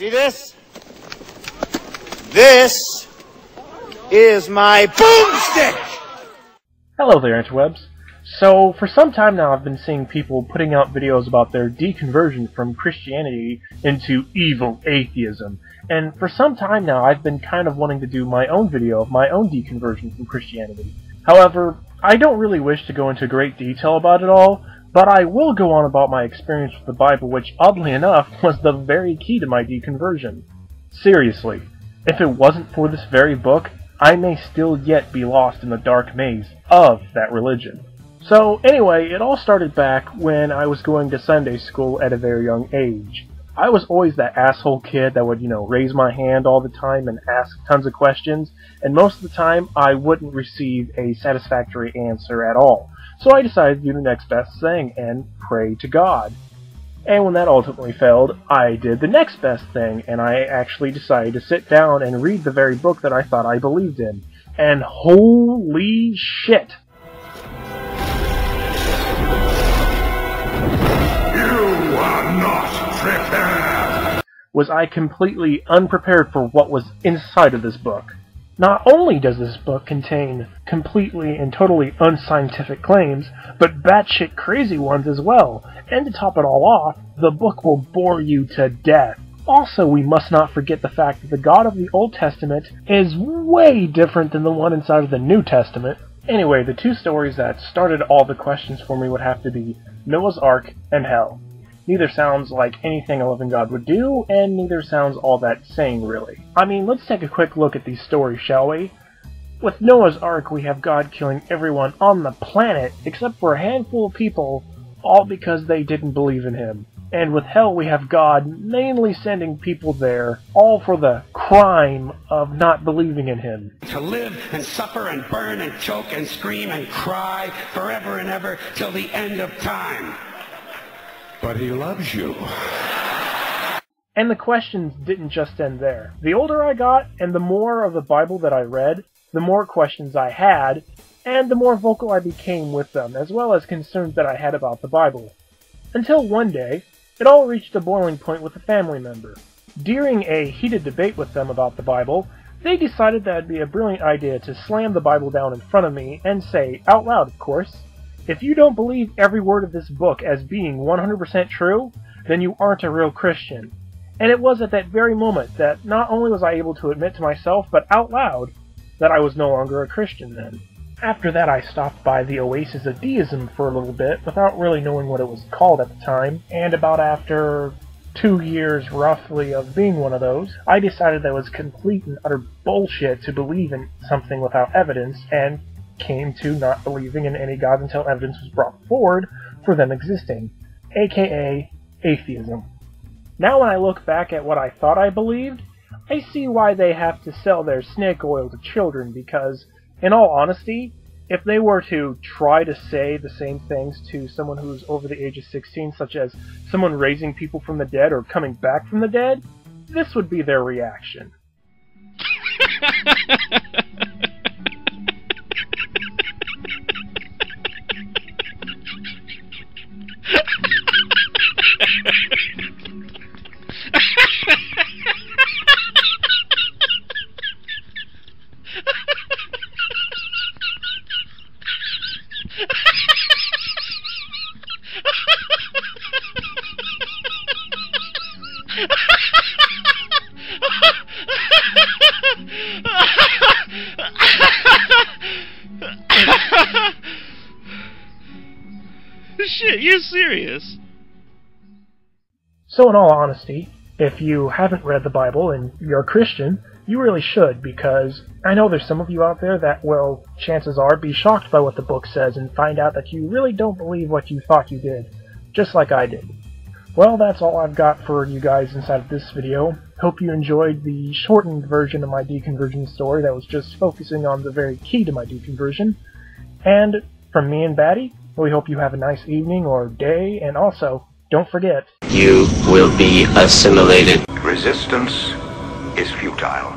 See this? This is my boomstick! Hello there, interwebs. So, for some time now I've been seeing people putting out videos about their deconversion from Christianity into evil atheism. And for some time now I've been kind of wanting to do my own video of my own deconversion from Christianity. However, I don't really wish to go into great detail about it all, but I will go on about my experience with the Bible, which, oddly enough, was the very key to my deconversion. Seriously, if it wasn't for this very book, I may still yet be lost in the dark maze of that religion. So anyway, it all started back when I was going to Sunday school at a very young age. I was always that asshole kid that would, raise my hand all the time and ask tons of questions, and most of the time I wouldn't receive a satisfactory answer at all. So I decided to do the next best thing and pray to God. And when that ultimately failed, I did the next best thing, and I actually decided to sit down and read the very book that I thought I believed in. And holy shit! You are not prepared! Was I completely unprepared for what was inside of this book. Not only does this book contain completely and totally unscientific claims, but batshit crazy ones as well. And to top it all off, the book will bore you to death. Also, we must not forget the fact that the God of the Old Testament is way different than the one inside of the New Testament. Anyway, the two stories that started all the questions for me would have to be Noah's Ark and Hell. Neither sounds like anything a loving God would do, and neither sounds all that sane, really. I mean, let's take a quick look at these stories, shall we? With Noah's Ark, we have God killing everyone on the planet, except for a handful of people, all because they didn't believe in him. And with Hell, we have God mainly sending people there, all for the crime of not believing in him. To live and suffer and burn and choke and scream and cry forever and ever till the end of time. But he loves you. And the questions didn't just end there. The older I got, and the more of the Bible that I read, the more questions I had, and the more vocal I became with them, as well as concerns that I had about the Bible. Until one day, it all reached a boiling point with a family member. During a heated debate with them about the Bible, they decided that it'd be a brilliant idea to slam the Bible down in front of me and say, out loud of course, "If you don't believe every word of this book as being 100% true, then you aren't a real Christian." And it was at that very moment that not only was I able to admit to myself, but out loud, that I was no longer a Christian then. After that, I stopped by the Oasis of Deism for a little bit, without really knowing what it was called at the time, and about after 2 years roughly of being one of those, I decided that it was complete and utter bullshit to believe in something without evidence, and came to not believing in any God until evidence was brought forward for them existing, aka atheism. Now when I look back at what I thought I believed, I see why they have to sell their snake oil to children, because, in all honesty, if they were to try to say the same things to someone who's over the age of 16, such as someone raising people from the dead or coming back from the dead, this would be their reaction. Shit, you're serious? So in all honesty, if you haven't read the Bible and you're a Christian, you really should, because I know there's some of you out there that will, chances are, be shocked by what the book says and find out that you really don't believe what you thought you did, just like I did. Well, that's all I've got for you guys inside of this video. Hope you enjoyed the shortened version of my deconversion story that was just focusing on the very key to my deconversion. And from me and Batty, we hope you have a nice evening or day, and also, don't forget, you will be assimilated. Resistance is futile.